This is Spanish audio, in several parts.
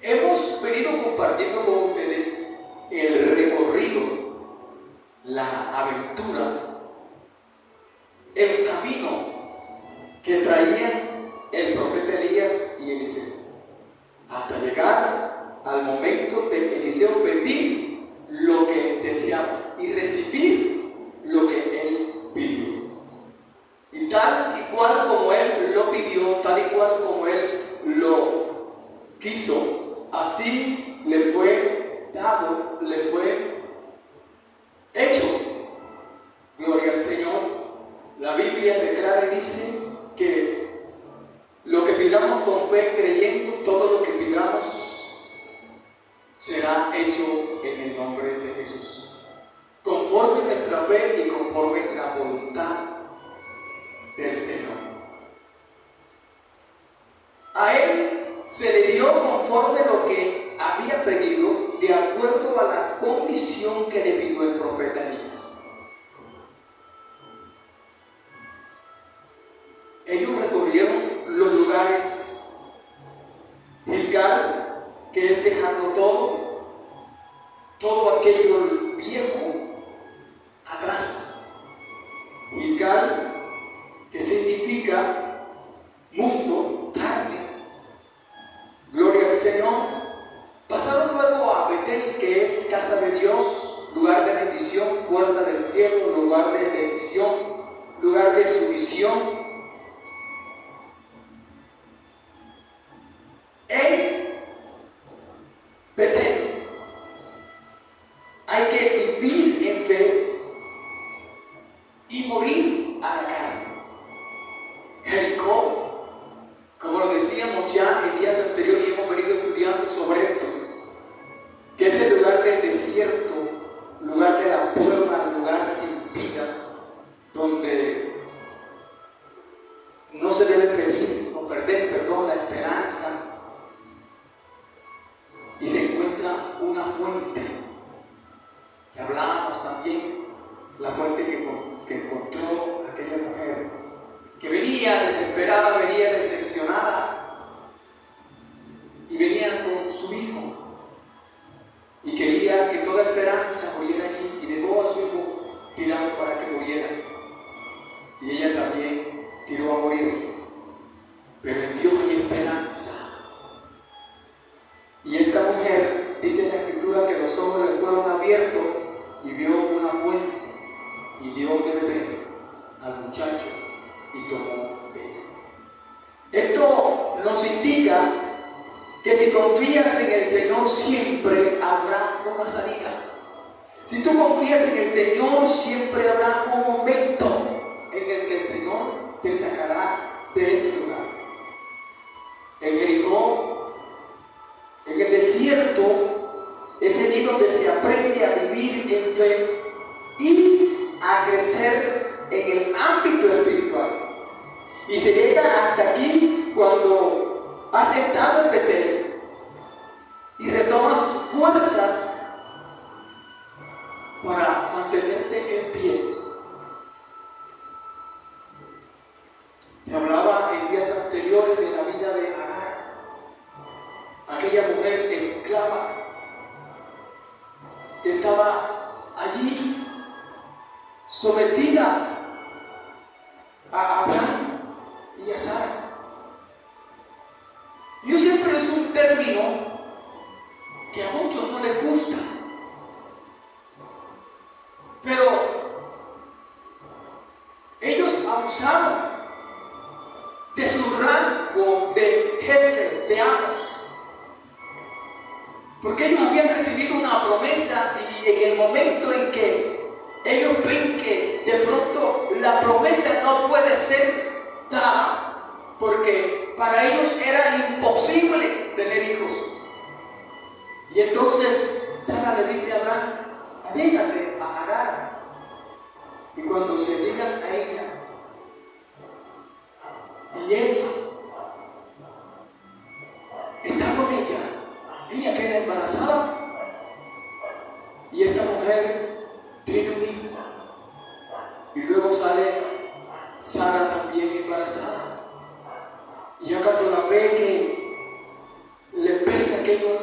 Hemos venido compartiendo con ustedes el recorrido, la aventura, el camino que traían el profeta Elías y Eliseo, hasta llegar al momento de Eliseo pedir lo que deseaba y recibir lo que él pidió. Y tal y cual como él lo pidió, tal y cual como él lo quiso, así le fue dado, le fue hecho. Gloria al Señor. La Biblia declara y dice que lo que pidamos con fe, creyendo, todo lo que pidamos será hecho en el nombre de Jesús, conforme nuestra fe y conforme la voluntad del Señor. A él se le dio conforme lo que había pedido, de acuerdo a la condición que le pidió el profeta Elías. Ellos recorrieron los lugares Gilgal, que es dejando todo aquello viejo atrás. Gilgal, que significa mundo, carne. Gloria al Señor. Pasaron luego a Betel, que es casa de Dios, lugar de bendición, puerta del cielo, lugar de decisión, lugar de sumisión. En Betel hay que vivir en fe y morir a la carne. Jericó, como lo decíamos ya en días anteriores y hemos venido estudiando sobre esto, que es el lugar del desierto, lugar de la prueba, lugar sin vida, donde no se debe pedir o perder, perdón, la esperanza. Y se encuentra una fuente, que hablábamos también, la fuente que encontró aquella mujer, que venía desesperada, venía decepcionada, y venía con su hijo, y quería que toda esperanza muriera allí, y dejó a su hijo tirado para que muriera, y ella también tiró a morirse. Pero en Dios hay esperanza. Y esta mujer, dice en la Escritura, que los ojos le fueron abiertos y vio una fuente y dio de beber al muchacho y tomó de ella. Esto nos indica que si confías en el Señor siempre habrá una salida. Si tú confías en el Señor siempre habrá un momento en el que el Señor te sacará de ese lugar. En Jericó, en el desierto, es allí donde se aprende a vivir en fe y a crecer en el ámbito espiritual. Y se llega hasta aquí cuando has estado en Betel y retomas fuerzas para mantenerte en pie. Te hablaba en días anteriores de la vida de Agar, aquella mujer esclava que estaba allí sometida a Abraham y a Sara. Yo siempre uso un término que a muchos no les gusta, pero ellos abusaron de su rango de jefe, de amos, porque ellos habían recibido una promesa y en el momento en que ellos ven que de pronto la promesa no puede ser dada, porque para ellos era imposible tener hijos. Y entonces Sara le dice a Abraham: allégate a Agar. Y cuando se llegan a ella y él está con ella queda embarazada y esta mujer tiene un hijo, y luego sale Sara también embarazada, y ya cuando la ve que le pesa aquello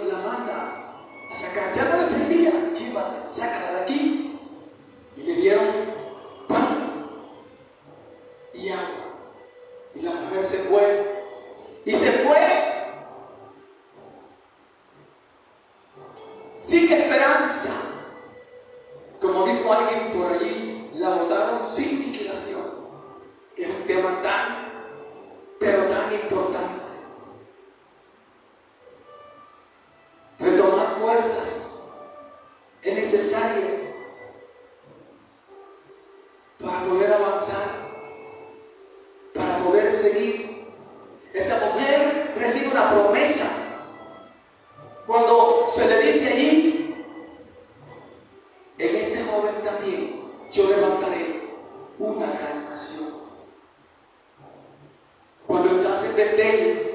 sin esperanza. Como dijo alguien por allí, la votaron sin liquidación, que es un tema pero tan importante. Retomar fuerzas es necesario para poder avanzar, para poder seguir. Esta mujer recibe una promesa cuando se le dice allí: en este joven también yo levantaré una gran nación. Cuando estás en Betel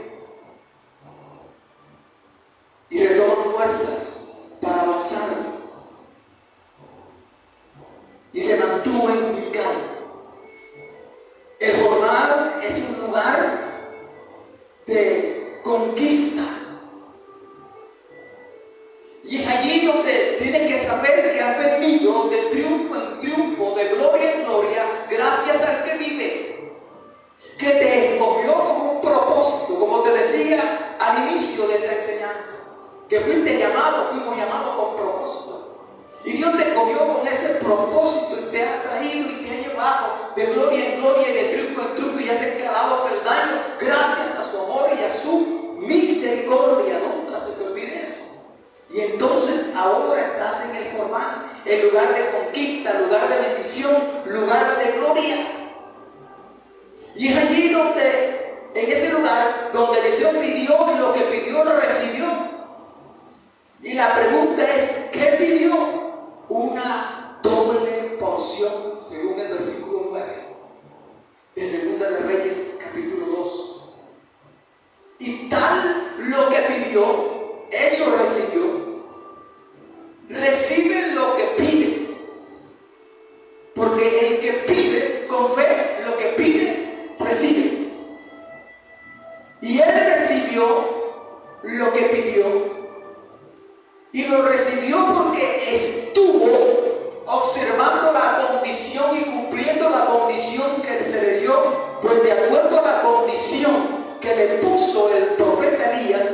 y retoman fuerzas para avanzar, y se mantuvo en Gilgal. El Jordán es un lugar de conquista. Y es allí donde tienes que saber que has venido de triunfo en triunfo, de gloria en gloria, gracias al que vive, que te escogió con un propósito, como te decía al inicio de esta enseñanza, que fuimos llamados con propósito. Y Dios te escogió con ese propósito y te ha traído y te ha llevado de gloria en gloria y de triunfo en triunfo, y has escalado peldaños gracias a su amor y a su misericordia. Nunca se te olvide eso. Y entonces ahora estás en el Jordán, el lugar de conquista, lugar de bendición, lugar de gloria. Y es allí donde, en ese lugar, donde Eliseo pidió, y lo que pidió lo recibió. Y la pregunta es: ¿qué pidió? Una doble porción, según el versículo 9 de Segunda de Reyes, capítulo 2. Y tal lo que pidió, eso recibió. Recibe lo que pide, porque el que pide con fe, lo que pide, recibe. Y él recibió lo que pidió, y lo recibió porque estuvo observando la condición y cumpliendo la condición que se le dio, pues de acuerdo a la condición que le puso el profeta Elías.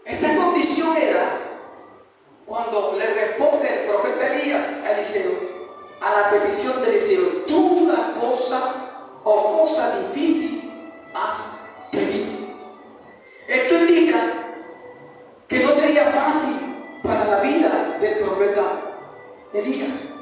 Esta condición era cuando le responde el profeta Elías a Eliseo, a la petición de Eliseo: toda cosa o cosa difícil has pedido. Esto indica que no sería fácil para la vida del profeta Elías.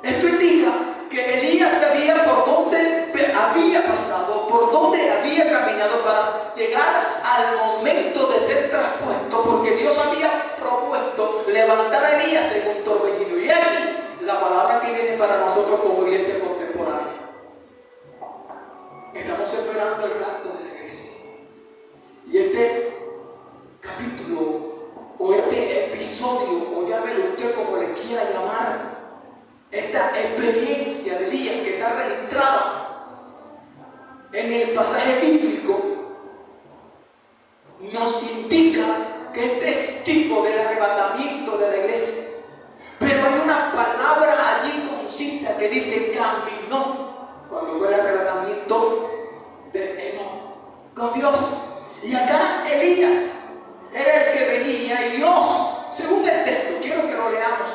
Esto indica que Elías sabía por dónde había pasado, por dónde había caminado para llegar al momento de ser traspuesto, porque Dios había propuesto levantar a Elías en un torbellino. Y aquí la palabra que viene para nosotros como iglesia contemporánea. Estamos esperando el rapto de la iglesia. Y este capítulo, o este episodio, o llámelo usted como le quiera llamar, esta experiencia de Elías que está registrada en el pasaje bíblico, nos indica que este es tipo del arrebatamiento de la iglesia. Pero hay una palabra allí concisa que dice caminó, cuando fue el arrebatamiento de Enoc con Dios. Y acá Elías era el que venía, y Dios, según el texto, quiero que lo leamos,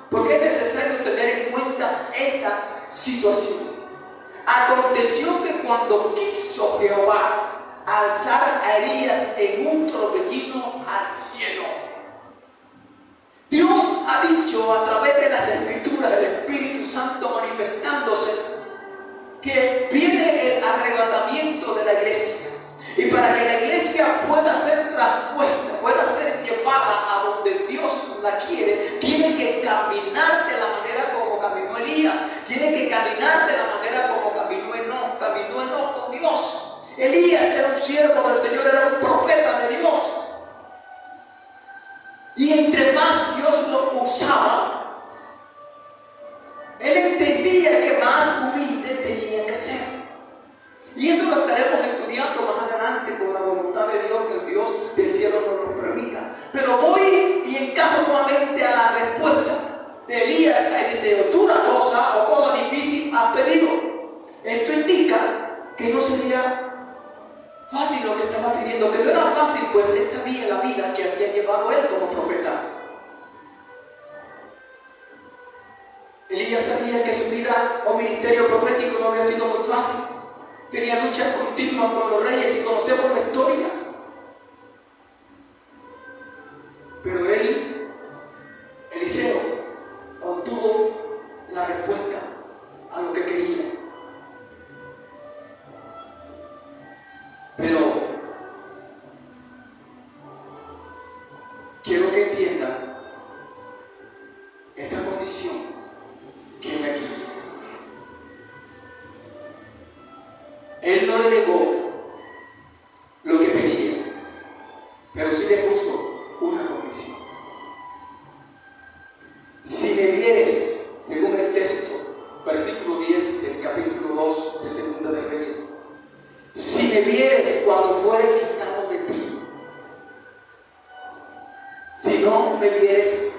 porque es necesario tener en cuenta esta situación. Aconteció que cuando quiso Jehová alzar a Elías en un torbellino al cielo, Dios ha dicho a través de las Escrituras, el Espíritu Santo manifestándose, que viene el arrebatamiento de la iglesia. Y para que la iglesia pueda ser traspuesta, pueda ser llevada a donde Dios la quiere, tiene que caminar de la manera como caminó Elías, tiene que caminar de la manera como caminó Enoc con Dios. Elías era un siervo del Señor, era un profeta de Dios. Y entre más Dios lo usaba, él entendía que más humilde tenía que ser. Y eso lo estaremos estudiando más adelante con la voluntad de Dios, que el Dios del cielo nos lo permita. Pero voy y encajo nuevamente a la respuesta de Elías a Eliseo: dura cosa o cosa difícil has pedido. Esto indica que no sería fácil lo que estaba pidiendo, que no era fácil, pues él sabía la vida que había llevado él como profeta. Elías sabía que su vida o ministerio profético no había sido muy fácil. Tenía luchas continuas con los reyes y conocemos la historia. Pero él, Eliseo, obtuvo la respuesta a lo que quería. Pero quiero que entiendan esta condición que hay aquí. Él no le negó lo que pedía, pero sí le puso una condición. Si me vieres, según el texto, versículo 10 del capítulo 2 de Segunda de Reyes, si me vieres cuando fuere quitado de ti, si no me vieres,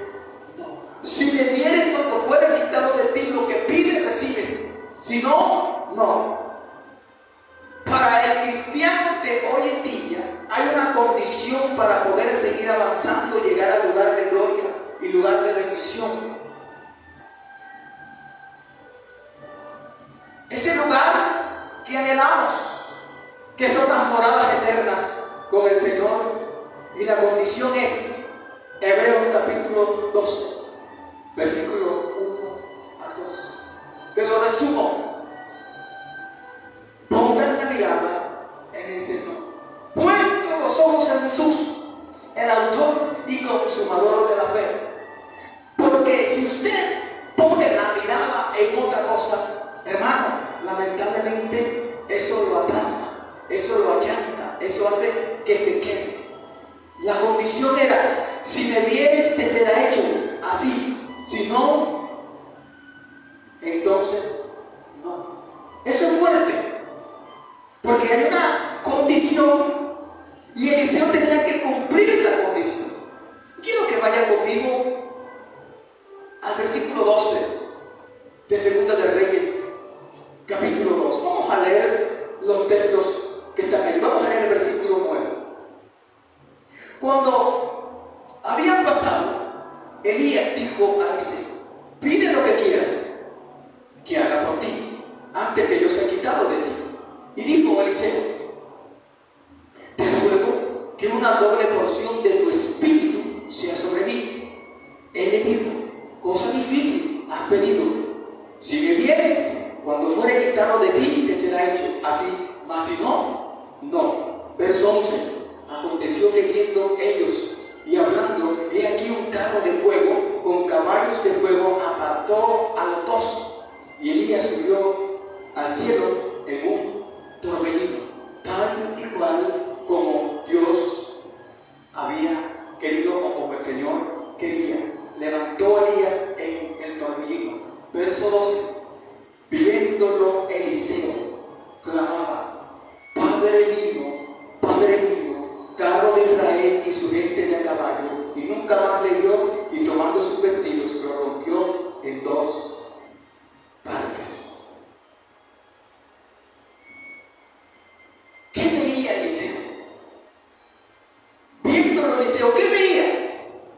no. Si me vieres cuando fuere quitado de ti, lo que pides recibes, si no, no. Para el cristiano de hoy en día hay una condición para poder seguir avanzando y llegar al lugar de gloria y lugar de bendición. Ese lugar que anhelamos, que son las moradas eternas con el Señor, y la condición es Hebreos capítulo 12, versículo 1 al 2. Te lo resumo. Pongan la mirada en el Señor. Puestos los ojos en Jesús, el autor y consumador de la fe. Porque si usted pone la mirada en otra cosa, hermano, lamentablemente eso lo atrasa, eso lo achanta, eso hace que se quede. La condición era, si me vieres te será hecho así, si no, entonces no. Eso es fuerte, porque hay una condición y Eliseo tenía que cumplir la condición. Quiero que vaya conmigo al versículo 12 de Segunda de Reyes, capítulo 2. Vamos a leer los textos que están ahí. Vamos a leer el versículo 9. Cuando habían pasado, Elías dijo a Eliseo: pide lo que quieras que haga por ti, antes que yo sea quitado de ti. Y dijo Eliseo: te ruego que una doble porción de tu espíritu sea sobre mí. Él le dijo: cosa difícil has pedido. Si me vieres, cuando fuere quitado de ti, te será hecho así, mas si no, no. Verso 11. Aconteció que viendo ellos y hablando, he aquí un carro de fuego con caballos de fuego apartó a los dos, y Elías subió al cielo en un torbellino, tal y cual como Dios había querido o como el Señor quería. Levantó Elías en el torbellino. Verso 12. Viéndolo Eliseo, clamaba: Padre mío, carro de Israel y su gente de a caballo. Y nunca más le vio, y tomando sus vestidos lo rompió en dos partes. ¿Qué veía Eliseo? Viéndolo Eliseo, ¿qué veía?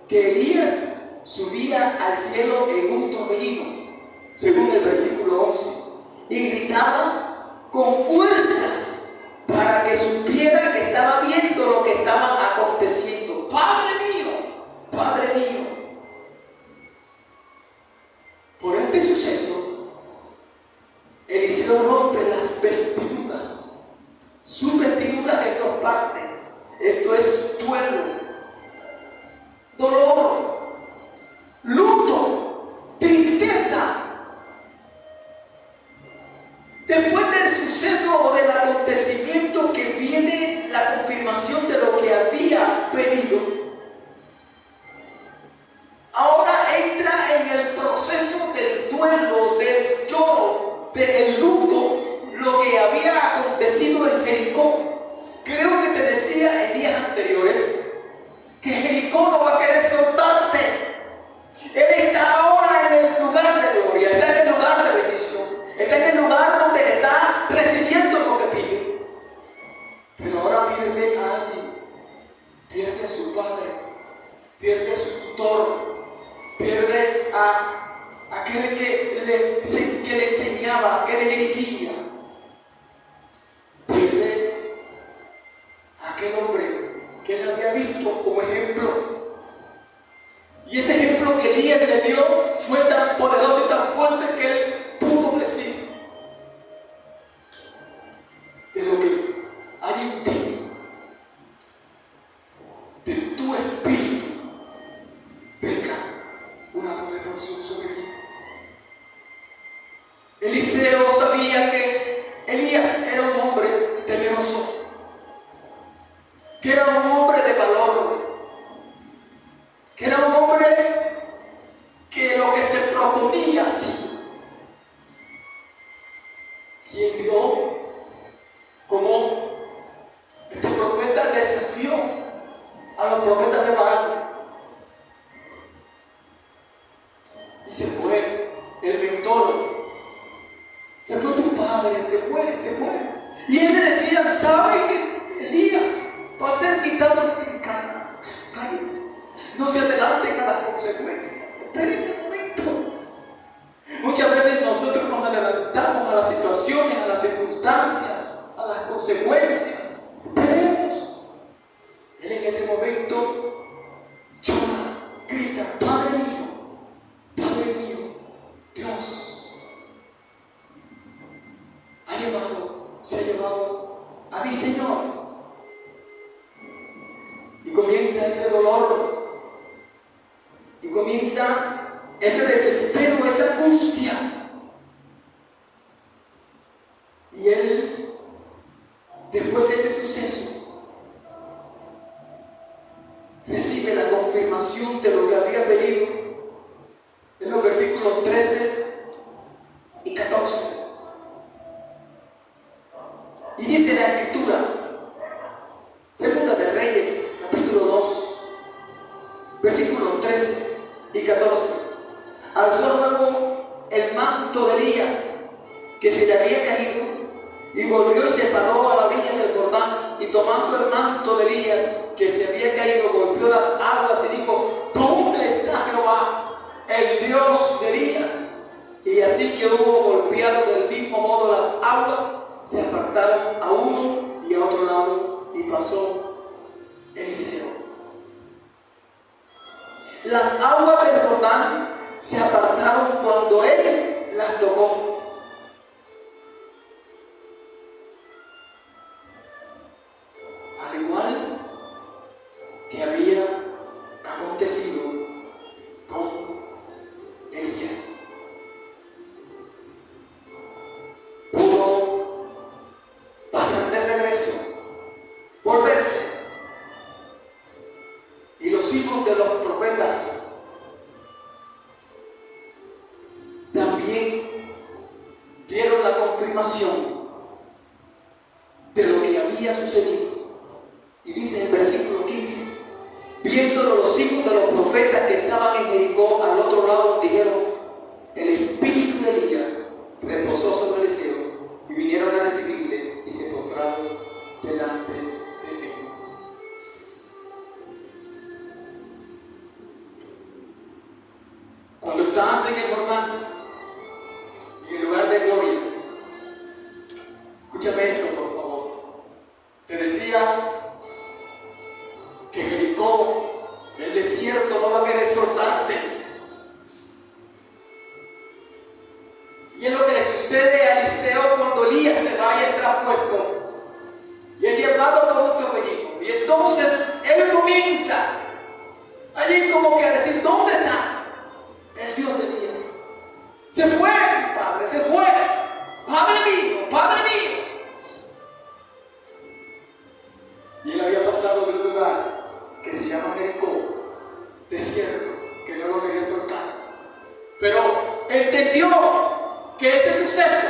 Que Elías subía al cielo en un torbellino, según el versículo 11, y gritaba con fuerza para que supiera que estaba viendo lo que estaba aconteciendo. Padre mío. Por este suceso, Eliseo rompe las vestiduras. Sus vestiduras en dos partes. Esto es duelo, dolor, luto, tristeza. Después del suceso o del acontecimiento que viene la confirmación de lo que había pedido. Ahora entra en el proceso del duelo, del lloro, del luto, lo que había acontecido en Jericó. Creo que te decía en días anteriores que Jericó no va a querer soltarte. Él está ahora en el lugar de gloria, está en el lugar de bendición, está en el lugar donde está recibiendo lo que pide. Pero ahora hijo como ejemplo. Y ese ejemplo que Elías le dio fue tan poderoso y tan fuerte que él pudo decir: de lo que hay en ti, de tu espíritu, venga una doble porción sobre mí. Eliseo sabía que Elías era un hombre temeroso, que era un hombre de valor, que era un hombre que lo que se proponía así. Y él vio como este profeta desafió a los profetas de Baal. Y se fue el mentor, se fue tu padre, se fue. Y él le decía: ¿sabe que Elías va a ser quitado en cada? Cállense, no se adelanten a las consecuencias, esperen el momento. Muchas veces nosotros nos adelantamos a las situaciones, a las circunstancias, a las consecuencias. Esperemos. Él en ese momento llora, grita: Padre mío, Dios se ha llevado a mi Señor. Y comienza ese dolor, y comienza ese desespero, esa angustia. Y él, después de ese suceso, recibe la confirmación de lo que había pedido en los versículos 13 y 14. Y dice la Escritura, Segunda de Reyes, capítulo 2, versículos 13 y 14. Alzó luego el manto de Elías, que se le había caído, y volvió y se paró a la orilla del Jordán, y tomando el manto de Elías, que se había caído, golpeó las aguas y dijo: ¿dónde está Jehová, el Dios de Elías? Y así que hubo golpeado del mismo modo las aguas, se apartaron a uno y a otro lado, y pasó Eliseo. Las aguas del Jordán se apartaron cuando él las tocó. Al igual que había acontecido con Elías. Pudo pasar de regreso, volverse. Y los hijos de los profetas también dieron la confirmación de lo que había sucedido. Y dice en el versículo 15: viéndolo los hijos de los profetas que estaban en Jericó al otro lado, dijeron: el espíritu de Elías reposó sobre Eliseo, y vinieron a recibirle y se postraron delante de él. Cuando estabas en el Jordán, en el lugar de gloria, escúchame esto por favor. Te decía que Jericó, el desierto, no va a querer soltarte. Y es lo que le sucede a Eliseo cuando Elías se va y es traspuesto y es llevado por un torbellino. Y entonces él comienza allí como que a decir: ¿dónde está el Dios de Elías? Se fue, Padre, se fue. Padre mío, Padre mío. Y él había pasado de un lugar que se llama Jericó, desierto, que no lo quería soltar. Pero entendió que ese suceso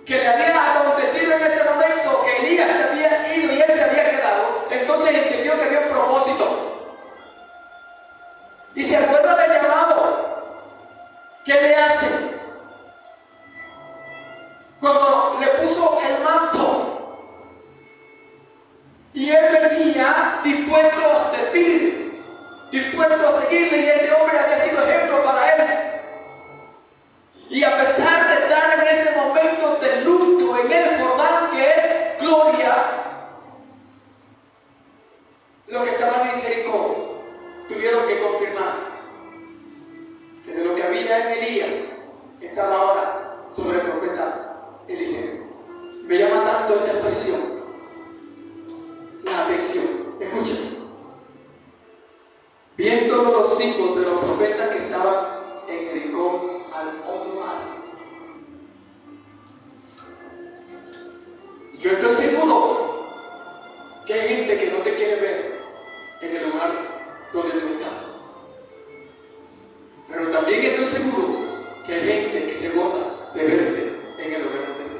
que le había acontecido en ese momento, que Elías se había ido y él se había quedado, entonces entendió que había un propósito. Y se acuerda del llamado que le hace cuando le puso el manto. Y él venía dispuesto a servir, dispuesto a seguirle, y este hombre había sido ejemplo para él. Y a pesar de estar en ese momento de luto en el Jordán, que es gloria, lo que estaban Me llama tanto esta expresión, la atención. Escuchen. Viendo los hijos de los profetas que estaban en Jericó al otro lado. Yo estoy seguro que hay gente que no te quiere ver en el lugar donde tú estás. Pero también estoy seguro que hay gente que se goza de verte en el lugar donde estás.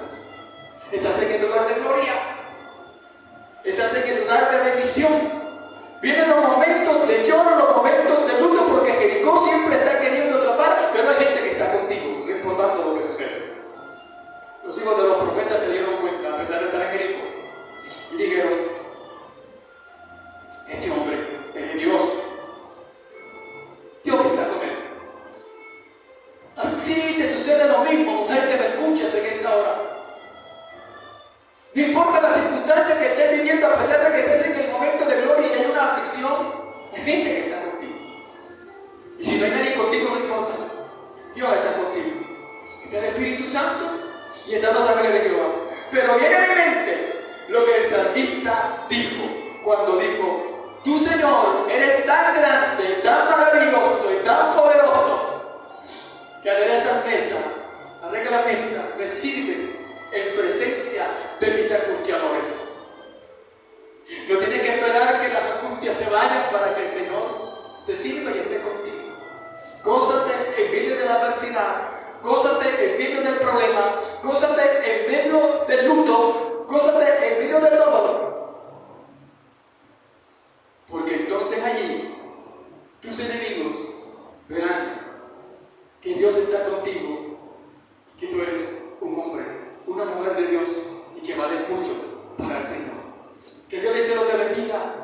Estás en el lugar de gloria. Estás en el lugar de bendición. Vienen los momentos de lloro, los momentos de luto, porque Jericó siempre está queriendo atrapar, pero hay gente que está contigo, no importando lo que sucede. Los hijos de los profetas se dieron cuenta, a pesar de estar en Jericó, y dijeron: este hombre es de Dios. Dios está con él. A ti te sucede lo mismo, mujer que me escuchas en esta hora. No importa las circunstancias que estés viviendo, a pesar de que estés en el momento de gloria y hay una aflicción, hay gente que está contigo. Y si no hay nadie contigo, no importa. Dios está contigo. Está el Espíritu Santo y está la sangre de Jehová. Pero viene a mi mente lo que el salmista dijo cuando dijo: tú, Señor, eres tan grande, tan maravilloso y tan poderoso que aderezas mesa, arregla la mesa, me sirves en presencia de mis angustiadores. No tienes que esperar que las angustias se vayan para que el Señor te sirva y esté contigo. Gózate en medio de la adversidad, gózate en medio del problema, gózate en medio del luto, gózate en medio del dolor. Porque entonces allí tus enemigos verán que Dios está contigo, que tú eres un hombre, una mujer de Dios y que vales mucho para el Señor. Que Dios les te bendiga.